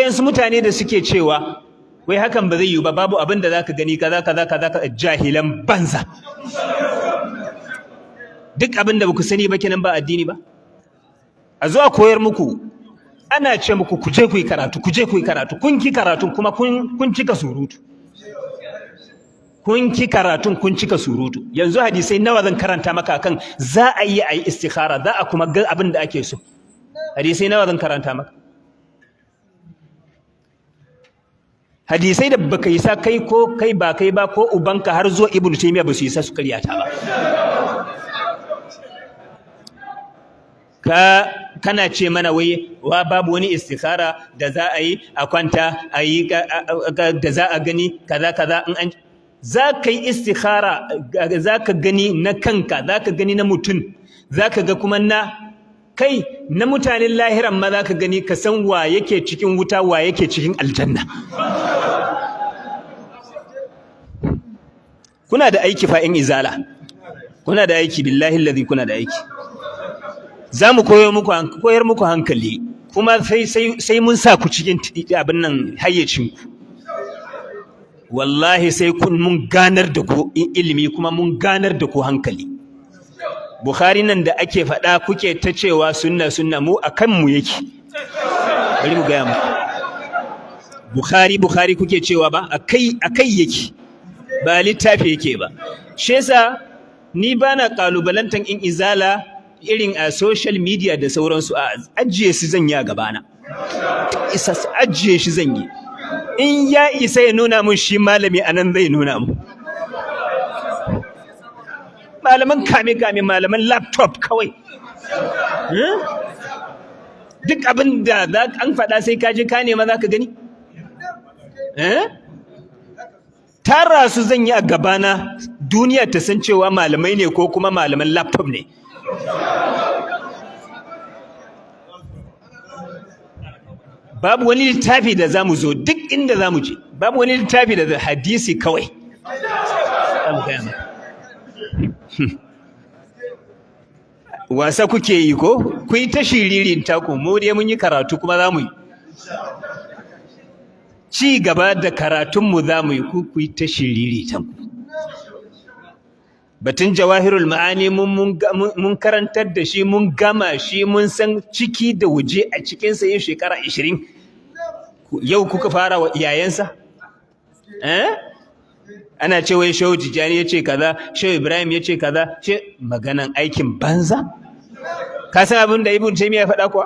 wayansu mutane da suke cewa wai hakan ba zai yi ba, babu abin da zaka gani kaza jahilan banza. Duk abin da baku sani ba kenan ba addini ba. A zo a koyar muku, ana ce muku ku je ku yi karatu, kun ki karatun kuma kun cika surutu. Kun ki karatun kun cika surutu. Yanzu hadisai nawa zan karanta maka kan za a yi istikhara, za a kuma ga abin da ake so. Hadisai nawa zan karanta maka? Hadisai da baka yi sa kai ko kai ba ko ubanka har zo Ibn Taymiyyah ba su yi sa su karyata ba. Kana ce mana wai babu wani istikhara da za a yi a kwanta a yi da za a gani kaza in an za ka yi istikhara, za ka gani na kanka, za ka gani na mutum, za ka ga kuma na mutanen lahiran ma za ka gani, ka san wa yake cikin wuta wa yake cikin aljanna. Kuna da aiki fa in izala, kuna da aiki, billahi alladhi kuna da aiki. Za mu koyar muku hankali, kuma sai mun sa ku cikin abin nan hayyacinku. Wallahi sai mun ganar da ku ilimi, kuma mun ganar da ku hankali. Bukhari nan da ake faɗa kuke ta cewa sunna mu akan mu yake. Bari mu gaya muku. Bukhari kuke cewa ba akai yake, ba littafi yake ba. Shi yasa ni bana kalubalantan in izala irin a social media da sauransu, a ajiye su zan yi a gabana. Ajiye shi zan yi. In ya isa ya nuna mun shi malami anan zai nuna mu. Malaman kame malaman laptop kawai. Duk abin da an faɗa sai ka je ka nema za ka gani. Tara su zan yi a gabana, duniya ta san cewa malamai ne ko kuma malaman laptop ne. Babu wani littafi da za mu zo, duk inda za mu je, babu wani littafi da hadisi kawai. Wasa kuke yi ko? Ku yi ta shiririn taku, mu dai mun yi karatu kuma za mu yi. Ci gaba da karatunmu za mu yi, ku yi ta shiriri tanku. Batun Jawahirul Ma'ani mun karantar da shi, mun gama shi, mun san ciki da waje a cikinsa yin shekara 20. Yau kuka fara wa iyayensa? Ana ce wai Shehu Tijjani ya ce kaza, Shehu Ibrahim ya ce kaza, maganan aikin banza? Ka san abin da Ibn Taymiyyah ya faɗa kuwa?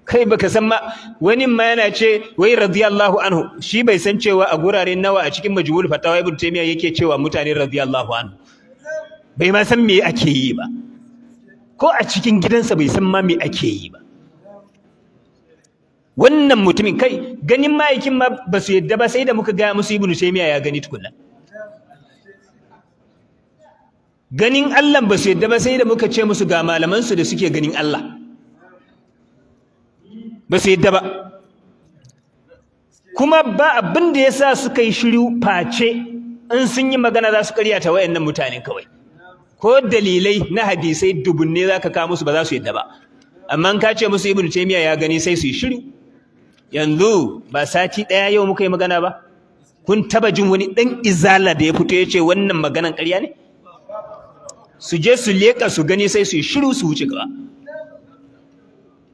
Kai baka san ma, wani ma yana ce wai radiyallahu anhu, shi bai san cewa a gurare nawa a cikin Majmu'ul Fatawa Ibn Taymiyyah yake cewa mutane radiyallahu anhu. Bai ma san me ake yi ba, ko a cikin gidansa bai san ma me ake yi ba. Wannan mutumin kai ganin ma'aikin ma ba su yadda ba, sai da muka gaya musu Ibn Taymiyyah ya gani tukunna. Ganin Allah ba su yadda ba, sai da muka ce musu ga malamansu da suke ganin Allah. Ba su yadda ba. Kuma ba abin da ya sa suka yi shiru face in sun yi magana za su karyata wayannan mutane kawai. Ko dalilai na hadisai dubunne za ka kawo musu ba za su yadda ba. Amma ka ce musu Ibn Taymiyyah ya gani sai su yi shiru. Yanzu ba sati ɗaya yau muka yi magana ba? Kun taba jin wani ɗan izala da ya fito ya ce wannan maganan ƙarya ne? Su je su leƙa su gani sai su yi shiru su wuce gaba.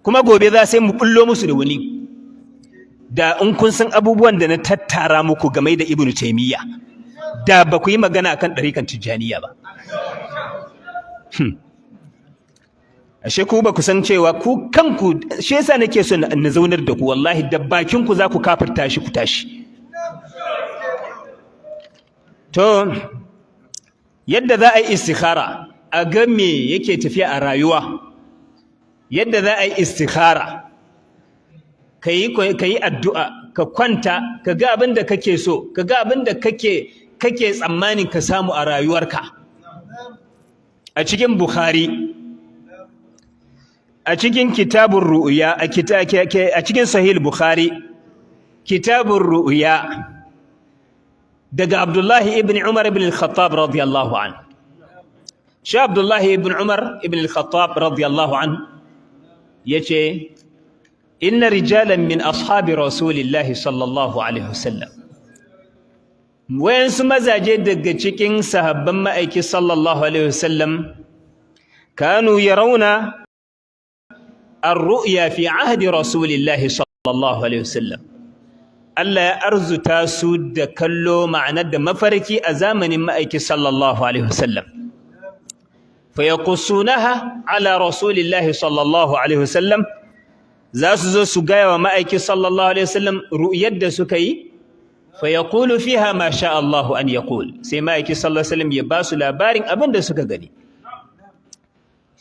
Kuma gobe za sai mu bullo musu da wani. Da in kun san abubuwan da na tattara muku game da Ibn Taymiyyah, da ba ku yi magana akan ɗarikan Tijjaniya ba. Ashe ku ba ku san cewa ku kanku, shi yasa nake so na zaunar da ku, wallahi da bakin ku za ku kafirta shi ku tashi. To yadda za a yi istikhara a ga me yake tafiya a rayuwa, yadda za a yi istikhara ka yi addu'a, ka kwanta, ka ga abin da kake so, ka ga abin da kake tsammanin ka samu a rayuwarka. A cikin Bukhari, a cikin kitabun ru'ya, a cikin Sahih Bukhari, kitabun ru'ya, daga Abdullahi ibn Umar ibn al-Khattab radiyallahu anhu. Shi Abdullahi ibn Umar ibn al-Khattab radiyallahu anhu yace inna rijalan min ashabi rasulillahi sallallahu alaihi wasallam, wayansu mazaje daga cikin sahabban ma'aiki sallallahu alaihi wasallam, kanu yarawna ar-ru'ya fi ahdi rasulillahi sallallahu alaihi wasallam, Allah ya arzuta su da kallo ma'anar da mafarki a zamanin ma'aiki sallallahu alaihi wasallam, fa yaqussunaha ala rasulillahi sallallahu alaihi wasallam, za su zo su gaya wa ma'aiki sallallahu alaihi wasallam ru'yar da suka yi, fa yaqulu fiha ma sha Allah an yaqul, sai ma'aiki sallallahu alaihi wasallam ya ba su labarin abin da suka gani.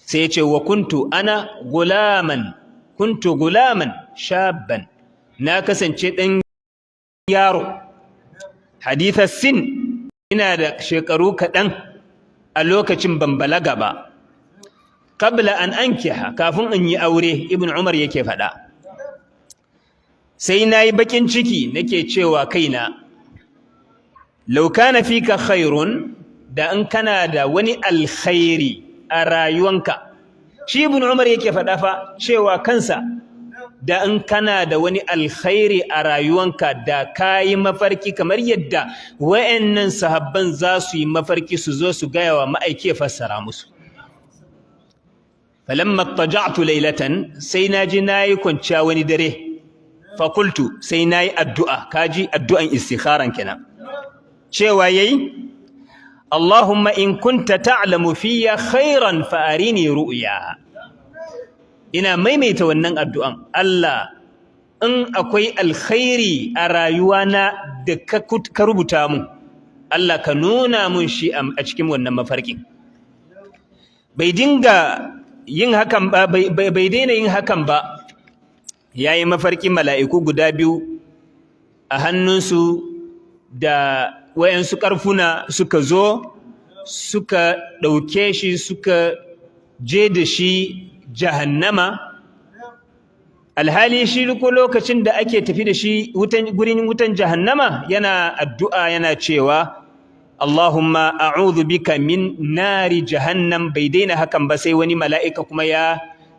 Sai ya ce wa kuntu gulaman shabban, na kasance ɗan yaro hadithas sin, ina da shekaru kaɗan a lokacin ban balaga ba, qabla an ankiha, kafin in yi aure, ibn Umar yake faɗa. Sai nayi bakin ciki nake cewa kaina, law kana fika khairun, da in kana da wani alkhairi a rayuwanka. Shi ibn Umar yake faɗa fa cewa kansa, da in kana da wani alkhairi a rayuwanka da kayi mafarki kamar yadda wayannan sahabban za su yi mafarki su zo su gaya wa ma'aiki ya fassara musu. Falamma taja'tu laylatan, sai naji nayi kwanciya wani dare, fa qultu, sai nayi addu'a, kaji addu'an istikharan kenan, cewa yayi Allahumma in kunta ta'lamu fiyya khairan fa arini ru'ya. Ina maimaita wannan addu'an, Allah in akwai alkhairi a rayuwana da ka rubuta mun, Allah ka nuna mun shi a cikin wannan mafarkin. Bai dinga yin hakan ba, bai daina yin hakan ba, yayi mafarkin mala'iku guda biyu a hannunsu da wayansu ƙarfuna suka zo suka ɗauke shi suka je da shi jahannama, alhali shi ko lokacin da ake tafi da shi gurin wutan jahannama yana addu'a yana cewa Allahumma a'udhu bika min nari jahannam. Bai daina hakan ba sai wani mala'ika kuma ya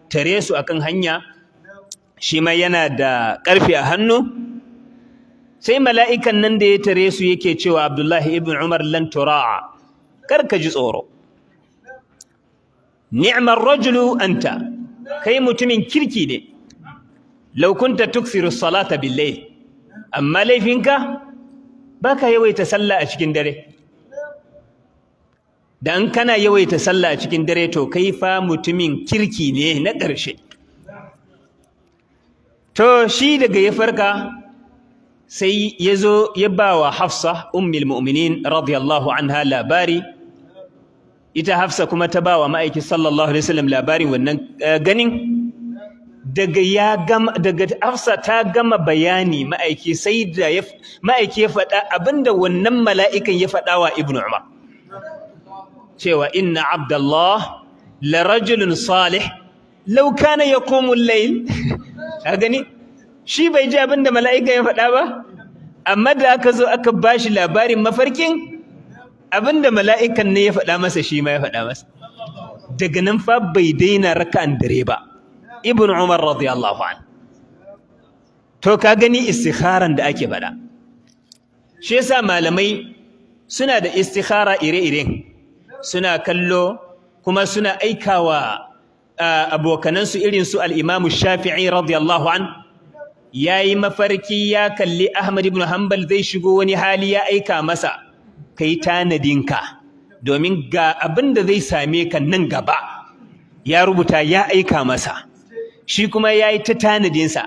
tare su akan hanya, shi ma yana da ƙarfi a hannu. Sai mala'ikan nan da ya tare su yake cewa Abdullahi ibn Umar, lan tura'a, kar ka ji tsoro, ni'mar rajulu anta, kai mutumin kirki ne, law kunta tukthiru salata bil-layl, amma laifinka baka yawaita sallah a cikin dare. Da an kana yawaita sallah a cikin dare to kai fa mutumin kirki ne na ƙarshe. To shi daga ya farka sai ya zo ya ba wa Hafsa ummul mu'minin radiyallahu anha labari, ita Hafsa kuma ta ba wa ma'aiki sallallahu alaihi wasallam labarin wannan ganin. Daga Hafsa ta gama bayani ma'aiki sai da ma'aiki ya faɗa abinda wannan mala'ikan ya faɗa wa Ibn Umar, cewa inna Abdallah la rajulun salih law kana yaqumu al-layl. Ka gani shi bai ji abinda mala'ikan ya faɗa ba, amma da aka zo aka bashi labarin mafarkin, abinda mala'ikan ne ya faɗa masa shi ma ya faɗa masa. Daga nan fa bai daina raka'an dare ba, Ibn Umar radiyallahu anhu. To ka gani istikharan da ake faɗa, shi yasa malamai suna da istikhara ire-iren, suna kallo kuma suna aikawa abokanansu irin su al-Imam Shafi'i radiyallahu anhu. Yayi mafarki ya kalli Ahmad ibn Hanbal zai shigo wani hali, ya aika masa, kai tanadinka domin ga abin da zai same ka nan gaba, ya rubuta ya aika masa. Shi kuma yayi ta tanadinsa,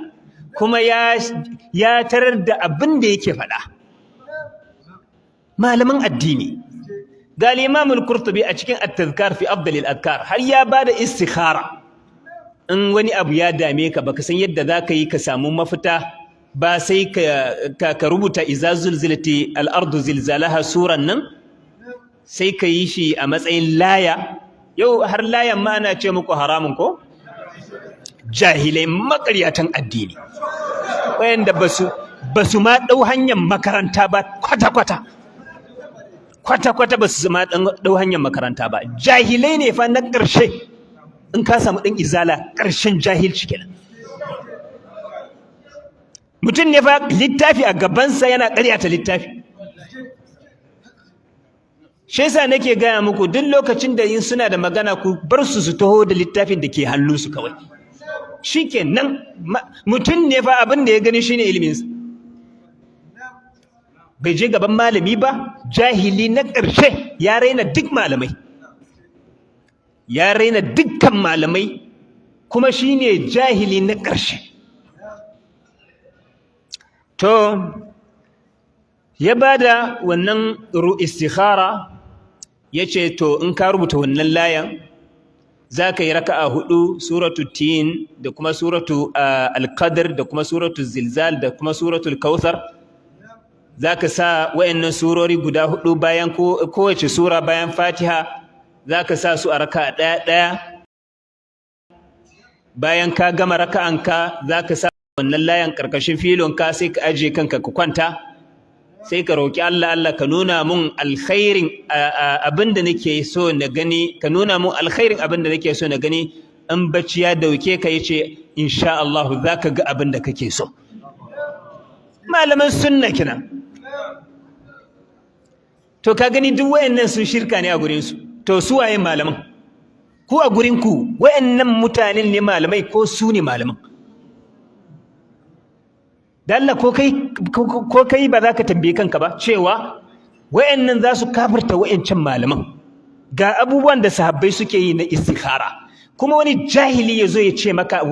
kuma ya tarar da abin da yake faɗa. Malaman addini ga Imam al-Qurtubi a cikin at-Tadhkar fi afdal al-adhkar har ya bada istikhara. In wani abu ya dame ka baka san yadda zaka yi ka samu mafita ba, sai ka rubuta iza zulzilati al-ardu zilzalaha suran nan, sai ka yi shi a matsayin laya. Yau har layan ma ana ce muku haramun ko? Jahilai makaryatan addini wayanda basu ma dau hanyar makaranta ba kwata-kwata ba su ma ɗau hanyar makaranta ba. Jahilai ne fa na ƙarshe. In ka samu ɗan izala, ƙarshen jahilci kenan. mutum ne fa littafi a gabansa yana ƙaryata littafi. Shi yasa nake gaya muku duk lokacin da yin suna da magana ku bar su taho da littafin da ke hannunsu kawai. Shikenan mutum ne fa abin da ya gani shine iliminsa. Bai je gaban malami ba, jahili na ƙarshe, ya raina duk malamai. Ya raina dukkan malamai kuma shine jahili na ƙarshe. To ya bada wannan istikhara, yace to in ka rubuta wannan layan zaka yi raka'a 4 suratu tin da kuma suratu al-qadr da kuma suratu zilzal da kuma suratul kautsar. Zaka sa wayannan surori guda 4 bayan kowace sura bayan Fatiha, zaka sa su a raka'a ɗaya. Bayan ka gama raka'anka zaka sa wannan layan karkashin filonka, sai ka aje kanka ka kwanta, sai ka roki Allah ka nuna mun alkhairin abinda nake so na gani, ka nuna mun alkhairin abinda nake so na gani. In bacci ya dauke ka yace insha Allah zaka ga abinda kake so. Malaman sunna kina. To ka gani duk wayannan sun shirka ne a gurin su. To su waye malaman? Ku a gurin ku wayannan mutanen ne malamai ko su ne malaman? Da Allah ko kai ba za ka tambaye kanka ba cewa wayannan za su kafirta wayancan malaman. Ga abubuwan da sahabbai suke yi na istikhara, kuma wani jahili yazo ya ce maka